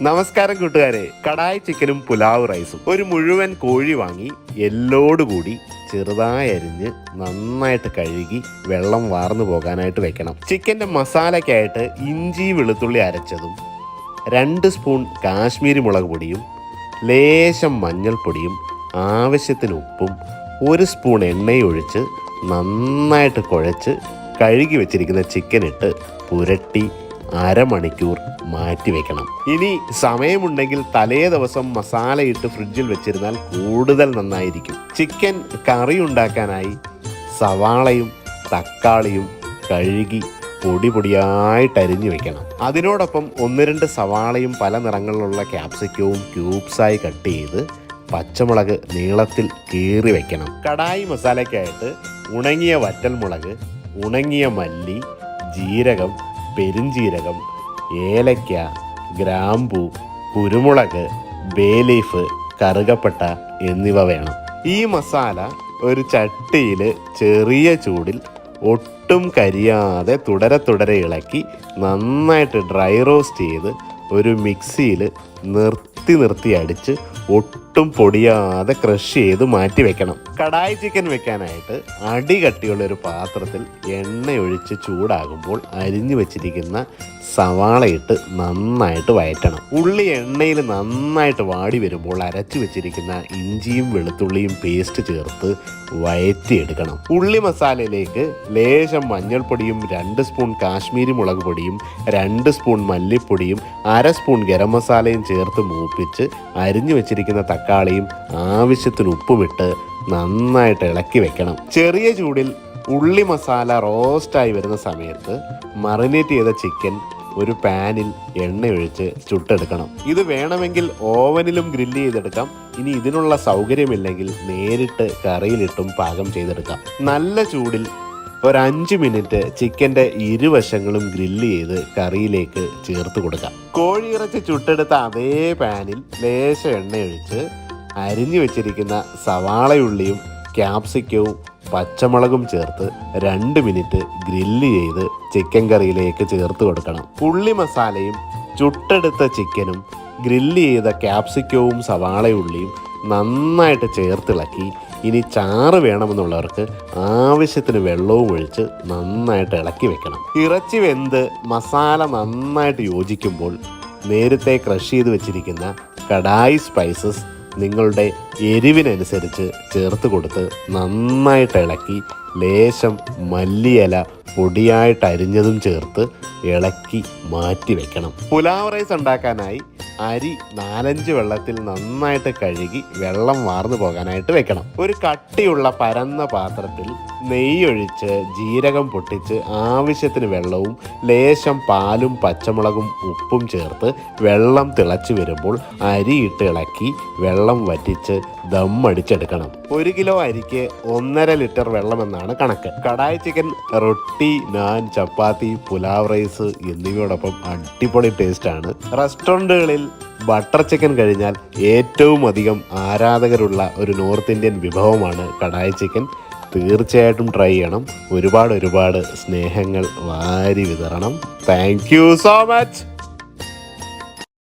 നമസ്കാരം കൂട്ടുകാരെ. കടായി ചിക്കനും പുലാവ് റൈസും. ഒരു മുഴുവൻ കോഴി വാങ്ങി എല്ലോടുകൂടി ചെറുതായി അരിഞ്ഞ് നന്നായിട്ട് കഴുകി വെള്ളം വാർന്നു പോകാനായിട്ട് വെക്കണം. ചിക്കൻ്റെ മസാലയ്ക്കായിട്ട് ഇഞ്ചി വെളുത്തുള്ളി അരച്ചതും 2 സ്പൂൺ കാശ്മീരി മുളക് പൊടിയും ലേശം മഞ്ഞൾപ്പൊടിയും ആവശ്യത്തിന് ഉപ്പും 1 സ്പൂൺ എണ്ണയും ഒഴിച്ച് നന്നായിട്ട് കുഴച്ച് കഴുകി വെച്ചിരിക്കുന്ന ചിക്കൻ ഇട്ട് പുരട്ടി അരമണിക്കൂർ മാറ്റി വെക്കണം. ഇനി സമയമുണ്ടെങ്കിൽ തലേ ദിവസം മസാലയിട്ട് ഫ്രിഡ്ജിൽ വെച്ചിരുന്നാൽ കൂടുതൽ നന്നായിരിക്കും. ചിക്കൻ കറി ഉണ്ടാക്കാനായി സവാളയും തക്കാളിയും കഴുകി പൊടിയായിട്ട് അരിഞ്ഞു വെക്കണം. അതിനോടൊപ്പം 1-2 സവാളയും പല നിറങ്ങളിലുള്ള ക്യാപ്സിക്കവും ക്യൂബ്സായി കട്ട് ചെയ്ത് പച്ചമുളക് നീളത്തിൽ കീറി വെക്കണം. കടായി മസാലയ്ക്കായിട്ട് ഉണങ്ങിയ വറ്റൽമുളക്, ഉണങ്ങിയ മല്ലി, ജീരകം, പെരുംജീരകം, ഏലക്ക, ഗ്രാമ്പൂ, കുരുമുളക്, ബേലീഫ്, കറുകപ്പട്ട എന്നിവ വേണം. ഈ മസാല ഒരു ചട്ടിയിൽ ചെറിയ ചൂടിൽ ഒട്ടും കരിയാതെ തുടരെ ഇളക്കി നന്നായിട്ട് ഡ്രൈ റോസ്റ്റ് ചെയ്ത് ഒരു മിക്സിയിൽ നിർത്തി അടിച്ച് ഒട്ടും പൊടിയാതെ ക്രഷ് ചെയ്ത് മാറ്റി വെക്കണം. കടായി ചിക്കൻ വെക്കാനായിട്ട് അടി കട്ടിയുള്ള ഒരു പാത്രത്തിൽ എണ്ണയൊഴിച്ച് ചൂടാകുമ്പോൾ അരിഞ്ഞു വെച്ചിരിക്കുന്ന സവാളയിട്ട് നന്നായിട്ട് വഴറ്റണം. ഉള്ളി എണ്ണയിൽ നന്നായിട്ട് വാടി വരുമ്പോൾ അരച്ചു വെച്ചിരിക്കുന്ന ഇഞ്ചിയും വെളുത്തുള്ളിയും പേസ്റ്റ് ചേർത്ത് വഴറ്റിയെടുക്കണം. ഉള്ളി മസാലയിലേക്ക് ലേശം മഞ്ഞൾപ്പൊടിയും 2 സ്പൂൺ കാശ്മീരി മുളക് പൊടിയും 2 സ്പൂൺ മല്ലിപ്പൊടിയും 1/2 സ്പൂൺ ഗരം മസാലയും ചേർത്ത് മൂപ്പിച്ച് അരിഞ്ഞു വെച്ചിരിക്കുന്ന തക്കാളിയും ആവശ്യത്തിന് ഉപ്പുമിട്ട് നന്നായിട്ട് ഇളക്കി വെക്കണം. ചെറിയ ചൂടിൽ ഉള്ളി മസാല റോസ്റ്റായി വരുന്ന സമയത്ത് മറിനേറ്റ് ചെയ്ത ചിക്കൻ ഒരു പാനിൽ എണ്ണയൊഴിച്ച് ചുട്ടെടുക്കണം. ഇത് വേണമെങ്കിൽ ഓവനിലും ഗ്രില്ല് ചെയ്തെടുക്കാം. ഇനി ഇതിനുള്ള സൗകര്യമില്ലെങ്കിൽ നേരിട്ട് കറിയിലിട്ടും പാകം ചെയ്തെടുക്കാം. നല്ല ചൂടിൽ ഒരു 5 മിനിറ്റ് ചിക്കൻ്റെ ഇരുവശങ്ങളും ഗ്രില്ല് ചെയ്ത് കറിയിലേക്ക് ചേർത്ത് കൊടുക്കാം. കോഴിയിറച്ചി ചുട്ടെടുത്ത അതേ പാനിൽ ലേശ എണ്ണയൊഴിച്ച് അരിഞ്ഞു വെച്ചിരിക്കുന്ന സവാളയുള്ളിയും ക്യാപ്സിക്കവും പച്ചമുളകും ചേർത്ത് 2 മിനിറ്റ് ഗ്രില്ല് ചെയ്ത് ചിക്കൻ കറിയിലേക്ക് ചേർത്ത് കൊടുക്കണം. ഉള്ളി മസാലയും ചുട്ടെടുത്ത ചിക്കനും ഗ്രില്ല് ചെയ്ത ക്യാപ്സിക്കവും സവാളയുള്ളിയും നന്നായിട്ട് ചേർത്തിളക്കി ഇനി ചാറ് വേണമെന്നുള്ളവർക്ക് ആവശ്യത്തിന് വെള്ളവും ഒഴിച്ച് നന്നായിട്ട് ഇളക്കി വെക്കണം. ഇറച്ചി വെന്ത് മസാല നന്നായിട്ട് യോജിക്കുമ്പോൾ നേരത്തെ ക്രഷ് ചെയ്ത് വെച്ചിരിക്കുന്ന കടായി സ്പൈസസ് നിങ്ങളുടെ എരിവിനനുസരിച്ച് ചേർത്ത് കൊടുത്ത് നന്നായിട്ട് ഇളക്കി ലേശം മല്ലിയില പൊടിയായിട്ട് അരിഞ്ഞതും ചേർത്ത് ഇളക്കി മാറ്റി വെക്കണം. പുലാവ് റൈസ് ഉണ്ടാക്കാനായി അരി 4-5 വെള്ളത്തിൽ നന്നായിട്ട് കഴുകി വെള്ളം വാർന്നു പോകാനായിട്ട് വെക്കണം. ഒരു കട്ടിയുള്ള പരന്ന പാത്രത്തിൽ നെയ്യൊഴിച്ച് ജീരകം പൊട്ടിച്ച് ആവശ്യത്തിന് വെള്ളവും ലേശം പാലും പച്ചമുളകും ഉപ്പും ചേർത്ത് വെള്ളം തിളച്ച് വരുമ്പോൾ അരിയിട്ട് ഇളക്കി വെള്ളം വറ്റിച്ച് ദം അടിച്ചെടുക്കണം. 1 കിലോ അരിക്ക് 1.5 ലിറ്റർ വെള്ളമെന്നാണ് കണക്ക്. കടായി ചിക്കൻ റൊട്ടി, നാൻ, ചപ്പാത്തി, പുലാവ് റൈസ് എന്നിവയോടൊപ്പം അടിപൊളി ടേസ്റ്റാണ്. റെസ്റ്റോറൻറ്റുകളിൽ ബട്ടർ ചിക്കൻ കഴിഞ്ഞാൽ ഏറ്റവും അധികം ആരാധകരുള്ള ഒരു നോർത്ത് ഇന്ത്യൻ വിഭവമാണ് കടായി ചിക്കൻ. തീർച്ചയായിട്ടും ട്രൈ ചെയ്യണം. ഒരുപാട് സ്നേഹങ്ങൾ വാരി വിതരണം. Thank you so much.